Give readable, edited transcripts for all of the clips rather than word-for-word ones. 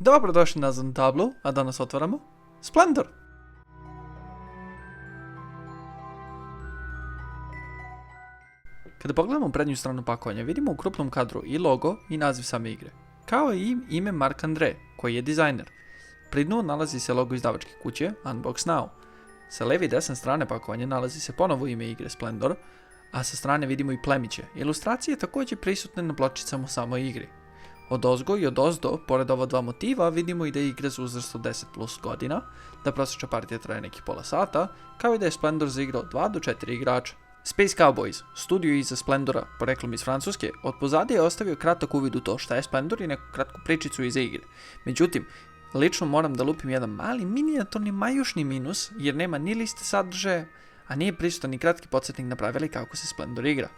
Dobrodošli nazad na tablu, a danas otvaramo Splendor. Kada pogledamo prednju stranu pakovanja, vidimo u krupnom kadru i logo i naziv same igre, kao i ime Marc-André, koji je dizajner. Pri dnu nalazi se logo izdavačke kuće Unbox Now. Sa leve i desne strane pakovanja nalazi se ponovo ime igre Splendor, a sa strane vidimo i plemiće. Ilustracije također prisutne na pločicama u samoj igri. Od ozgo i od ozdo, pored ova dva motiva, vidimo i da je igra za uzrast od 10+ godina, da prosječna partija traje neki pola sata, kao i da je Splendor za igra od 2 do 4 igrača. Space Cowboys, studio iza Splendora, poreklom iz Francuske, od pozadije je ostavio kratak uvid u to šta je Splendor i neku kratku pričicu iza igre. Međutim, lično moram da lupim jedan mali minijaturni majušni minus, jer nema ni liste sadržaja, a nije prisutan ni kratki podsjetnik na pravila i kako se Splendor igra.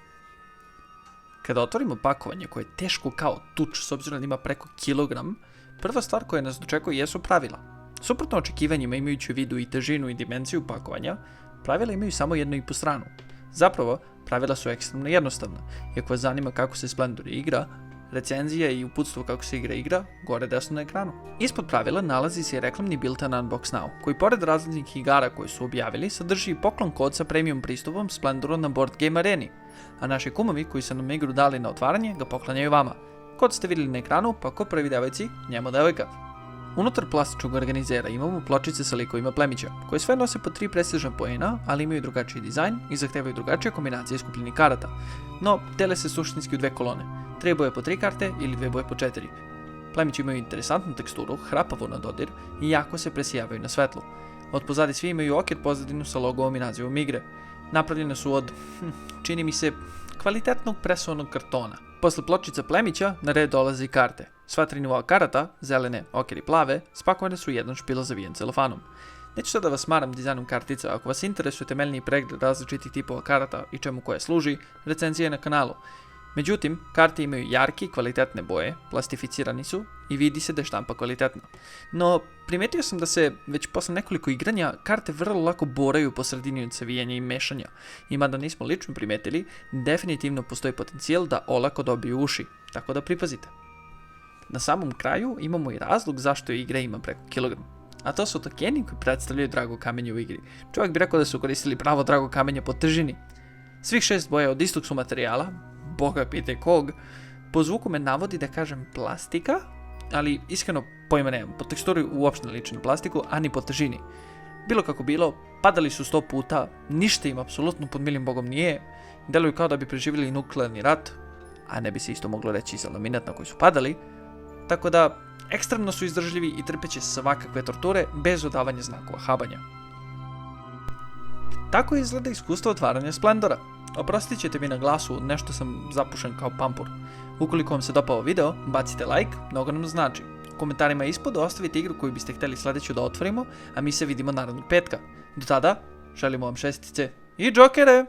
Kada otvorimo pakovanje koje je teško kao tuč s obzirom da ima preko kilogram, prva stvar koja nas dočekuje jesu pravila. Suprotno očekivanjima, imajući u vidu i težinu i dimenziju pakovanja, pravila imaju samo 1,5 stranu. Zapravo, pravila su ekstremno jednostavna, i ako vas zanima kako se Splendor igra, recenzija i uputstvo kako se igra gore desno na ekranu. Ispod pravila nalazi se i reklamni bilten Unbox Now, koji pored različnih igara koje su objavili, sadrži i poklon kod sa premium pristupom Splendoru na Board Game Areni, a naši kumovi koji su nam igru dali na otvaranje ga poklanjaju vama. Kod ste vidjeli na ekranu, pa ko prvi devojci, njemu devojka. Unutar plastičnog organizera imamo pločice sa likovima plemića, koje sve nose po 3 prestižna poena, ali imaju drugačiji dizajn i zahtevaju drugačije kombinacije skupljenih karata. No, dele se suštinski u 2 kolone, 3 boje po 3 karte ili 2 boje po 4. Plemići imaju interesantnu teksturu, hrapavu na dodir i jako se presijavaju na svetlu. Od pozadi svi imaju okir pozadinu sa logovom i nazivom igre. Napravljene su od, čini mi se, kvalitetnog presovanog kartona. Posle pločica plemića na red dolaze i karte. Sva 3 nivoa karata, zelene, okir i plave, spakovane su u jedan špil zavijen celofanom. Neću sad da vas maram dizajnom kartica, ako vas interesuje temeljni pregled različitih tipova karata i čemu koje služi, recenzija je na kanalu. Međutim, karte imaju jarke i kvalitetne boje, plastificirani su i vidi se da je štampa kvalitetna. No, primetio sam da se, već posle nekoliko igranja, karte vrlo lako boraju po sredini od savijanja i mešanja. I mada nismo lično primetili, definitivno postoji potencijal da olako dobiju uši, tako da pripazite. Na samom kraju imamo i razlog zašto igra ima preko kilogram. A to su tokeni koji predstavljaju drago kamenje u igri. Čovjek bi rekao da su koristili pravo drago kamenje po težini. Svih 6 boja od istog su materijala, boga pite kog, po zvuku me navodi da kažem plastika, ali iskreno pojma nemam, po teksturi uopšte ne liči na plastiku, a ni po težini. Bilo kako bilo, padali su 100 puta, ništa im apsolutno pod milim bogom nije, deluju kao da bi preživjeli nuklearni rat, a ne bi se isto moglo reći za laminat na koji su padali, tako da ekstremno su izdržljivi i trpeće svakakve torture bez dodavanja znakova habanja. Tako izgleda iskustvo otvaranja Splendora. Oprostit ćete mi na glasu, nešto sam zapušen kao pampur. Ukoliko vam se dopao video, bacite like, mnogo nam znači. U komentarima ispod ostavite igru koju biste htjeli sljedeću da otvorimo, a mi se vidimo narednog petka. Do tada, želimo vam šestice i džokere!